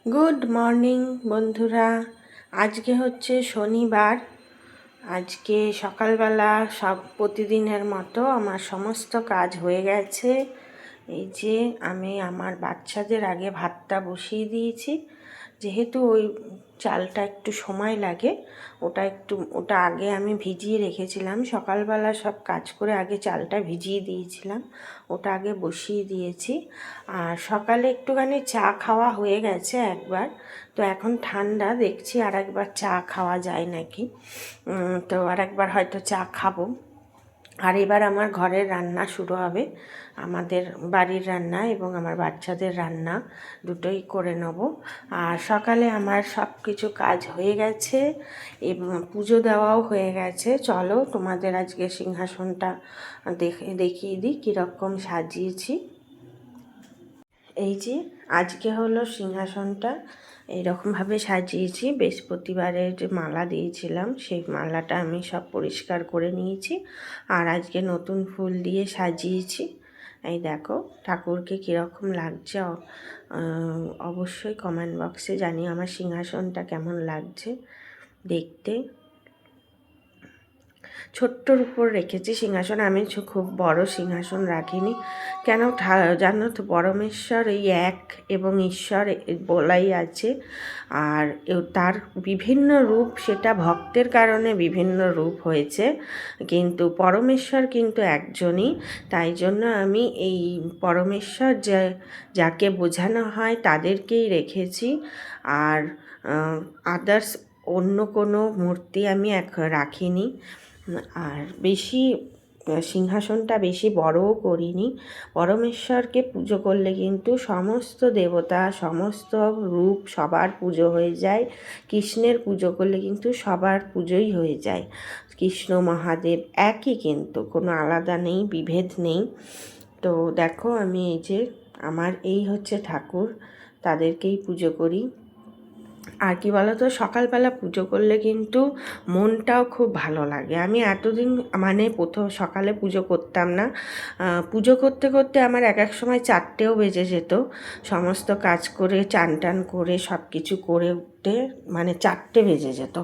Good morning বন্ধুরা। আজকে হচ্ছে শনিবার। আজকে সকালবেলা সব প্রতিদিনের মতো আমার সমস্ত কাজ হয়ে গেছে। এই যে আমি আমার বাচ্চাদের আগে ভাতটা বসিয়ে দিয়েছি, যেহেতু ওই চালটা একটু সময় লাগে, ওটা আগে আমি ভিজিয়ে রেখেছিলাম। সকালবেলা সব কাজ করে আগে চালটা ভিজিয়ে দিয়েছিলাম, ওটা আগে বসিয়ে দিয়েছি। আর সকালে একটুখানি চা খাওয়া হয়ে গেছে একবার, তো এখন ঠান্ডা, দেখছি আর একবার চা খাওয়া যায় নাকি। তো আর একবার হয়তো চা খাবো। আর এবার আমার ঘরের রান্না শুরু হবে, আমাদের বাড়ির রান্না এবং আমার বাচ্চাদের রান্না দুটোই করে নেব। আর সকালে আমার সব কিছু কাজ হয়ে গেছে এবং পুজো দেওয়াও হয়ে গেছে। চলো তোমাদের আজকে সিংহাসনটা দেখিয়ে দিই কীরকম সাজিয়েছি। এই যে আজকে হলো সিংহাসনটা এইরকমভাবে সাজিয়েছি। বৃহস্পতিবারের যে মালা দিয়েছিলাম সেই মালাটা আমি সব পরিষ্কার করে নিয়েছি, আর আজকে নতুন ফুল দিয়ে সাজিয়েছি। এই দেখো ঠাকুরকে কীরকম লাগছে, অবশ্যই কমেন্ট বক্সে জানিও আমার সিংহাসনটা কেমন লাগছে দেখতে। ছোট্টর উপর রেখেছি সিংহাসন, আমি খুব বড় সিংহাসন রাখিনি। কেন জানো তো, পরমেশ্বর এই এক এবং ঈশ্বর বলাই আছে, আর তার বিভিন্ন রূপ, সেটা ভক্তের কারণে বিভিন্ন রূপ হয়েছে, কিন্তু পরমেশ্বর কিন্তু একজনই। তাই জন্য আমি এই পরমেশ্বর যাকে বোঝানো হয় তাদেরকেই রেখেছি, আর আদার্স অন্য কোনো মূর্তি আমি রাখিনি। আর বেশি সিংহাসনটা বেশি বড়ও করিনি। পরমেশ্বরকে পুজো করলে কিন্তু সমস্ত দেবতা, সমস্ত রূপ সবার পুজো হয়ে যায়। কৃষ্ণের পুজো করলে কিন্তু সবার পুজোই হয়ে যায়। কৃষ্ণ মহাদেব একই, কিন্তু কোনো আলাদা নেই, বিভেদ নেই। তো দেখো আমি এই যে আমার এই হচ্ছে ঠাকুর, তাদেরকেই পুজো করি। আর কি বলো তো, সকালবেলা পুজো করলে কিন্তু মনটাও খুব ভালো লাগে। আমি এতদিন মানে প্রথম সকালে পুজো করতাম না, পুজো করতে করতে আমার এক এক সময় 4টেও বেজে যেত। সমস্ত কাজ করে চান টান করে সব কিছু করে উঠতে মানে 4টে বেজে যেত।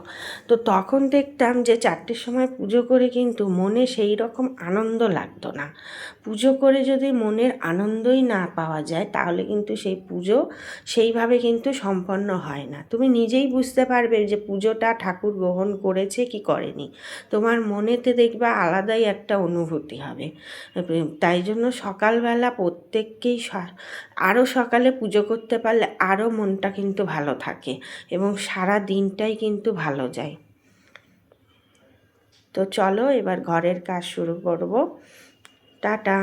তো তখন দেখতাম যে 4টের সময় পুজো করে কিন্তু মনে সেই রকম আনন্দ লাগতো না। পুজো করে যদি মনের আনন্দই না পাওয়া যায়, তাহলে কিন্তু সেই পুজো সেইভাবে কিন্তু সম্পন্ন হয় না। তুমি নিজেই বুঝতে পারবে যে পুজোটা ঠাকুর গ্রহণ করেছে কি করেনি, তোমার মনেতে দেখবা আলাদাই একটা অনুভূতি হবে। তাই জন্য সকালবেলা প্রত্যেককেই আরও সকালে পুজো করতে পারলে আরও মনটা কিন্তু ভালো থাকে এবং সারা দিনটাই কিন্তু ভালো যায়। তো চলো এবার ঘরের কাজ শুরু করব। টাটা।